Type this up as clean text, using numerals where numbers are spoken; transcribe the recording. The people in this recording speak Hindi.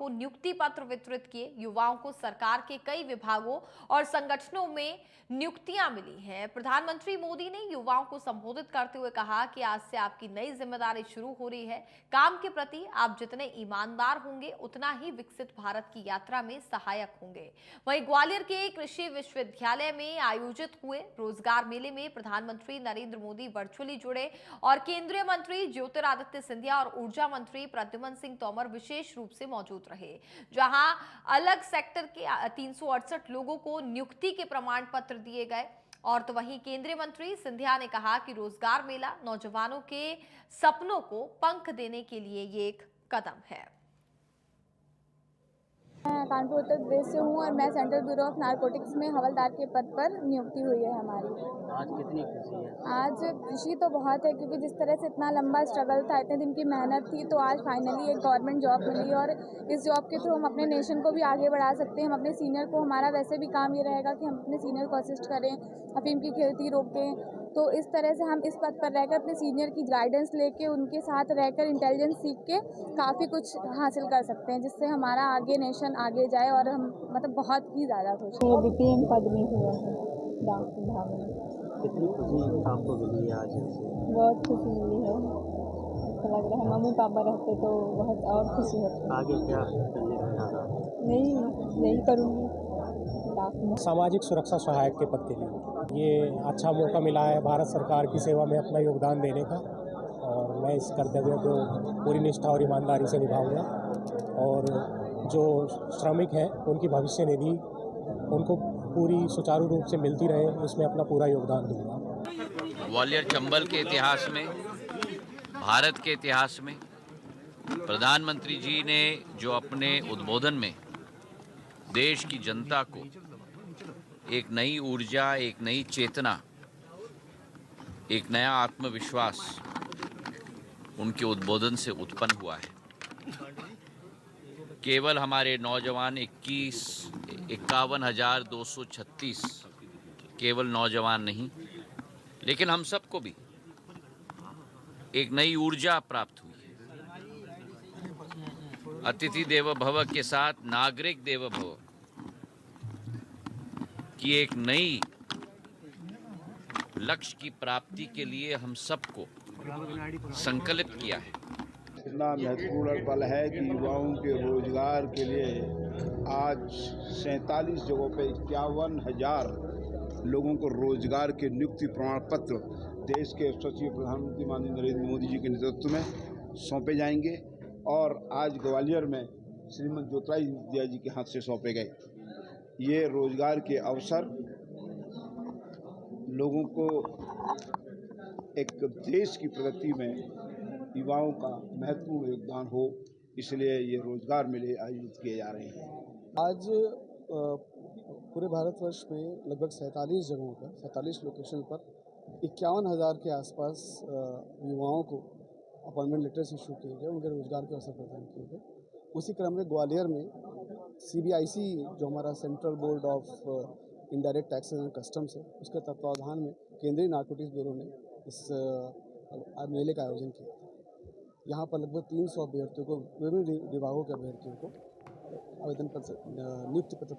को नियुक्ति पत्र वितरित किए। युवाओं को सरकार के कई विभागों और संगठनों में नियुक्तियां मिली हैं। प्रधानमंत्री मोदी ने युवाओं को संबोधित करते हुए कहा कि आज से आपकी नई जिम्मेदारी शुरू हो रही है। काम के प्रति आप जितने ईमानदार होंगे, उतना ही विकसित भारत की यात्रा में सहायक होंगे। वहीं ग्वालियर के कृषि विश्वविद्यालय में आयोजित हुए रोजगार मेले में प्रधानमंत्री नरेंद्र मोदी वर्चुअली जुड़े और केंद्रीय मंत्री ज्योतिरादित्य सिंधिया और ऊर्जा मंत्री प्रद्युम्न सिंह तोमर विशेष रूप से मौजूद रहे, जहां अलग सेक्टर के 368 लोगों को नियुक्ति के प्रमाण पत्र दिए गए। और तो वहीं केंद्रीय मंत्री सिंधिया ने कहा कि रोजगार मेला नौजवानों के सपनों को पंख देने के लिए ये एक कदम है। मैं कानपुर उत्तर प्रदेश से हूँ और मैं सेंट्रल ब्यूरो ऑफ नारकोटिक्स में हवलदार के पद पर नियुक्ति हुई है हमारी। आज कितनी खुशी है? आज खुशी तो बहुत है, क्योंकि जिस तरह से इतना लंबा स्ट्रगल था, इतने दिन की मेहनत थी, तो आज फाइनली एक गवर्नमेंट जॉब मिली और इस जॉब के थ्रू हम अपने नेशन को भी आगे बढ़ा सकते हैं। हम अपने सीनियर को, हमारा वैसे भी काम ये रहेगा कि हम अपने सीनियर को असिस्ट करें, अफीम की खेती रोकें। तो इस तरह से हम इस पद पर रहकर अपने सीनियर की गाइडेंस लेके, उनके साथ रहकर इंटेलिजेंस सीख के काफ़ी कुछ हासिल कर सकते हैं, जिससे हमारा आगे नेशन आगे जाए। और हम मतलब बहुत ही ज़्यादा खुश हैं। बीपीएम पद में हुआ है डाक विभाग में। कितनी खुशी आपको मिली है आज से? बहुत खुशी मिली है, अच्छा लग रहा है। मम्मी पापा रहते तो बहुत और खुशी होती। आगे क्या करने का इरादा है? यही करूँगी डाक में। सामाजिक सुरक्षा सहायक के पद के लिए ये अच्छा मौका मिला है भारत सरकार की सेवा में अपना योगदान देने का, और मैं इस कर्तव्य को पूरी निष्ठा और ईमानदारी से निभाऊंगा। और जो श्रमिक हैं उनकी भविष्य निधि उनको पूरी सुचारू रूप से मिलती रहे, इसमें अपना पूरा योगदान दूंगा। ग्वालियर चंबल के इतिहास में, भारत के इतिहास में प्रधानमंत्री जी ने जो अपने उद्बोधन में देश की जनता को एक नई ऊर्जा, एक नई चेतना, एक नया आत्मविश्वास उनके उद्बोधन से उत्पन्न हुआ है। केवल हमारे नौजवान 51,236 केवल नौजवान नहीं, लेकिन हम सबको भी एक नई ऊर्जा प्राप्त हुई है। अतिथि देवो भव के साथ नागरिक देवो भव की एक नई लक्ष्य की प्राप्ति के लिए हम सबको संकल्पित किया है। इतना महत्वपूर्ण पल है कि युवाओं के रोजगार के लिए आज 47 जगहों पे 51,000 लोगों को रोजगार के नियुक्ति प्रमाण पत्र देश के यशस्वी प्रधानमंत्री माननीय नरेंद्र मोदी जी के नेतृत्व में सौंपे जाएंगे। और आज ग्वालियर में श्रीमती ज्योतिरादित्य सिंधिया जी के हाथ से सौंपे गए। ये रोजगार के अवसर लोगों को एक देश की प्रगति में युवाओं का महत्वपूर्ण योगदान हो, इसलिए ये रोजगार मेले आयोजित किए जा रहे हैं। आज पूरे भारतवर्ष में लगभग 47 जगहों पर, 47 लोकेशन पर 51,000 के आसपास युवाओं को अपॉइंटमेंट लेटर्स इशू किए गए, उनके रोजगार के अवसर प्रदान किए गए। उसी क्रम में ग्वालियर में CBIC, जो हमारा central board of indirect taxes and customs है, उसके तत्वावधान में केंद्रीय नारकोटिक्स ब्यूरो ने इस मेले का आयोजन किया। यहाँ पर लगभग 300 अभ्यर्थियों को, विभिन्न विभागों के अभ्यर्थियों को आवेदन पत्र, नियुक्ति पत्र